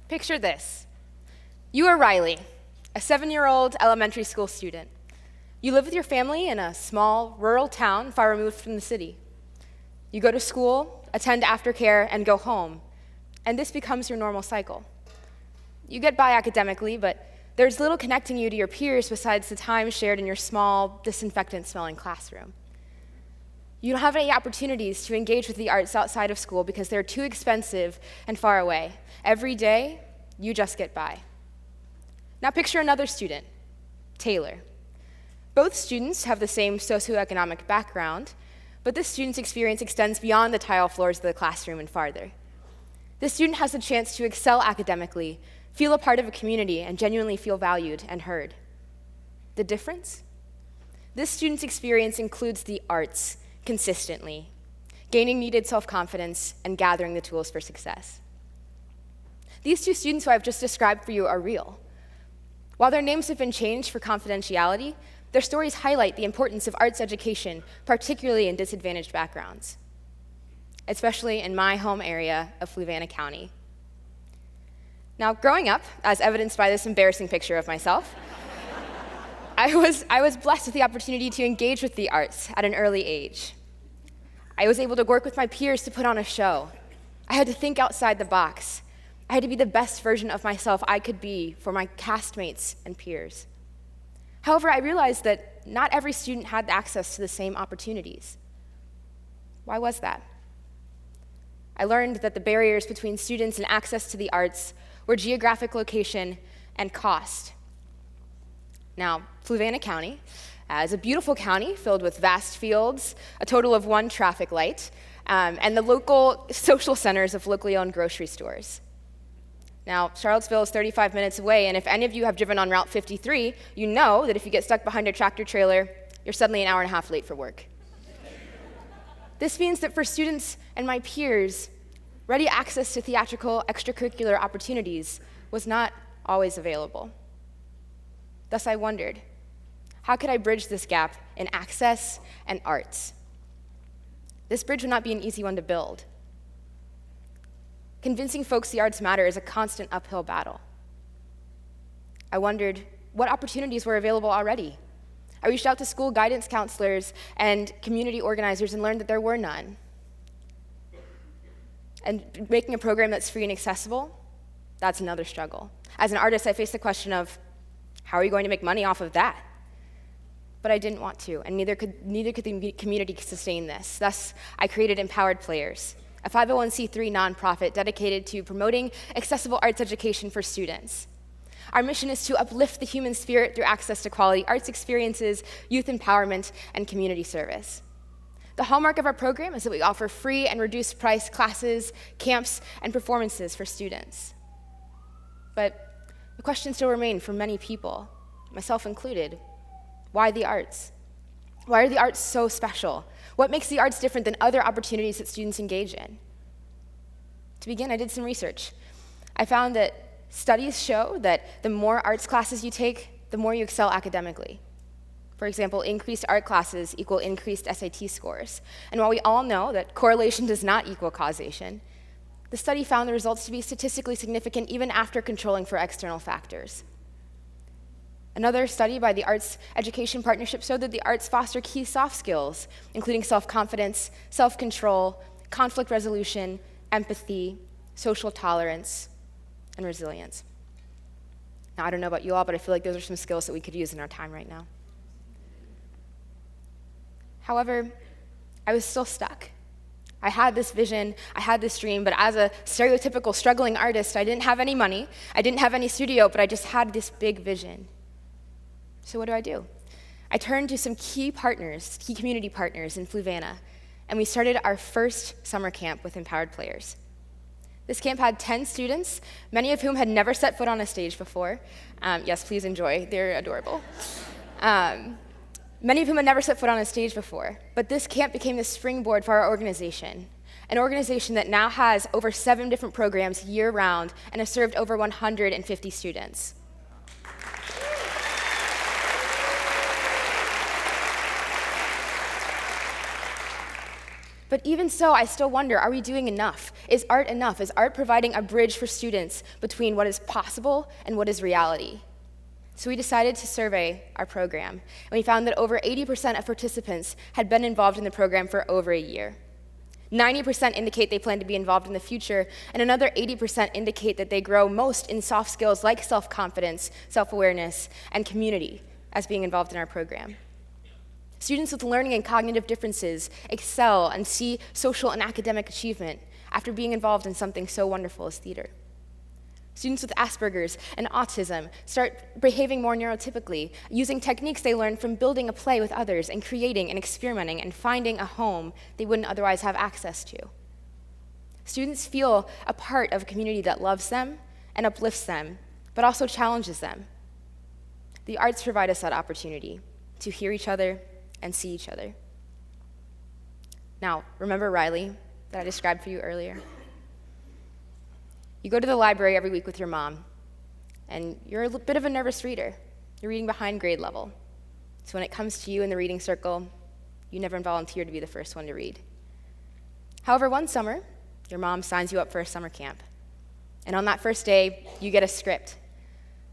Picture this. You are Riley, a 7-year-old elementary school student. You live with your family in a small, rural town far removed from the city. You go to school, attend aftercare, and go home, and this becomes your normal cycle. You get by academically, but there's little connecting you to your peers besides the time shared in your small, disinfectant-smelling classroom. You don't have any opportunities to engage with the arts outside of school because they're too expensive and far away. Every day, you just get by. Now picture another student, Taylor. Both students have the same socioeconomic background, but this student's experience extends beyond the tile floors of the classroom and farther. This student has the chance to excel academically, feel a part of a community, and genuinely feel valued and heard. The difference? This student's experience includes the arts consistently, gaining needed self-confidence and gathering the tools for success. These two students who I've just described for you are real. While their names have been changed for confidentiality, their stories highlight the importance of arts education, particularly in disadvantaged backgrounds, especially in my home area of Fluvanna County. Now, growing up, as evidenced by this embarrassing picture of myself, I was blessed with the opportunity to engage with the arts at an early age. I was able to work with my peers to put on a show. I had to think outside the box. I had to be the best version of myself I could be for my castmates and peers. However, I realized that not every student had access to the same opportunities. Why was that? I learned that the barriers between students and access to the arts were geographic location and cost. Now, Fluvanna County is a beautiful county filled with vast fields, a total of 1 traffic light, and the local social centers of locally owned grocery stores. Now, Charlottesville is 35 minutes away, and if any of you have driven on Route 53, you know that if you get stuck behind a tractor trailer, you're suddenly an hour and a half late for work. This means that for students and my peers, ready access to theatrical extracurricular opportunities was not always available. Thus, I wondered, how could I bridge this gap in access and arts? This bridge would not be an easy one to build. Convincing folks the arts matter is a constant uphill battle. I wondered what opportunities were available already. I reached out to school guidance counselors and community organizers and learned that there were none. And making a program that's free and accessible, that's another struggle. As an artist, I faced the question of, how are you going to make money off of that? But I didn't want to, and neither could the community sustain this. Thus, I created Empowered Players, a 501c3 nonprofit dedicated to promoting accessible arts education for students. Our mission is to uplift the human spirit through access to quality arts experiences, youth empowerment, and community service. The hallmark of our program is that we offer free and reduced price classes, camps, and performances for students. But the question still remains for many people, myself included. Why the arts? Why are the arts so special? What makes the arts different than other opportunities that students engage in? To begin, I did some research. I found that studies show that the more arts classes you take, the more you excel academically. For example, increased art classes equal increased SAT scores. And while we all know that correlation does not equal causation, the study found the results to be statistically significant even after controlling for external factors. Another study by the Arts Education Partnership showed that the arts foster key soft skills, including self-confidence, self-control, conflict resolution, empathy, social tolerance, and resilience. Now, I don't know about you all, but I feel like those are some skills that we could use in our time right now. However, I was still stuck. I had this vision, I had this dream, but as a stereotypical struggling artist, I didn't have any money, I didn't have any studio, but I just had this big vision. So what do? I turned to some key community partners in Fluvanna, and we started our first summer camp with Empowered Players. This camp had 10 students, many of whom had never set foot on a stage before. Yes, please enjoy, they're adorable. Many of whom had never set foot on a stage before, but this camp became the springboard for our organization, an organization that now has over 7 different programs year-round and has served over 150 students. But even so, I still wonder, are we doing enough? Is art enough? Is art providing a bridge for students between what is possible and what is reality? So we decided to survey our program, and we found that over 80% of participants had been involved in the program for over a year. 90% indicate they plan to be involved in the future, and another 80% indicate that they grow most in soft skills like self-confidence, self-awareness, and community as being involved in our program. Students with learning and cognitive differences excel and see social and academic achievement after being involved in something so wonderful as theater. Students with Asperger's and autism start behaving more neurotypically, using techniques they learned from building a play with others and creating and experimenting and finding a home they wouldn't otherwise have access to. Students feel a part of a community that loves them and uplifts them, but also challenges them. The arts provide us that opportunity to hear each other and see each other. Now, remember Riley that I described for you earlier? You go to the library every week with your mom, and you're a bit of a nervous reader. You're reading behind grade level. So when it comes to you in the reading circle, you never volunteer to be the first one to read. However, one summer, your mom signs you up for a summer camp. And on that first day, you get a script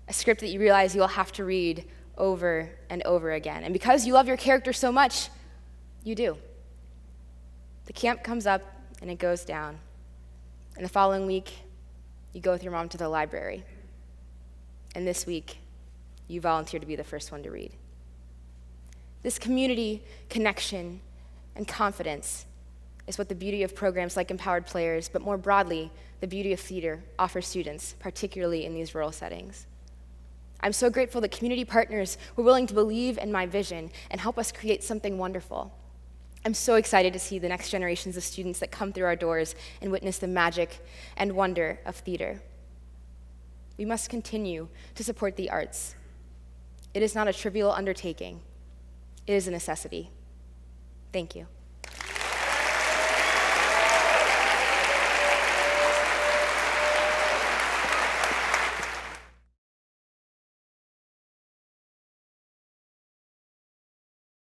that you realize you'll have to read over and over again. And because you love your character so much, you do. The camp comes up and it goes down. And the following week, you go with your mom to the library. And this week, you volunteer to be the first one to read. This community, connection, and confidence is what the beauty of programs like Empowered Players, but more broadly, the beauty of theater offers students, particularly in these rural settings. I'm so grateful that community partners were willing to believe in my vision and help us create something wonderful. I'm so excited to see the next generations of students that come through our doors and witness the magic and wonder of theater. We must continue to support the arts. It is not a trivial undertaking. It is a necessity. Thank you.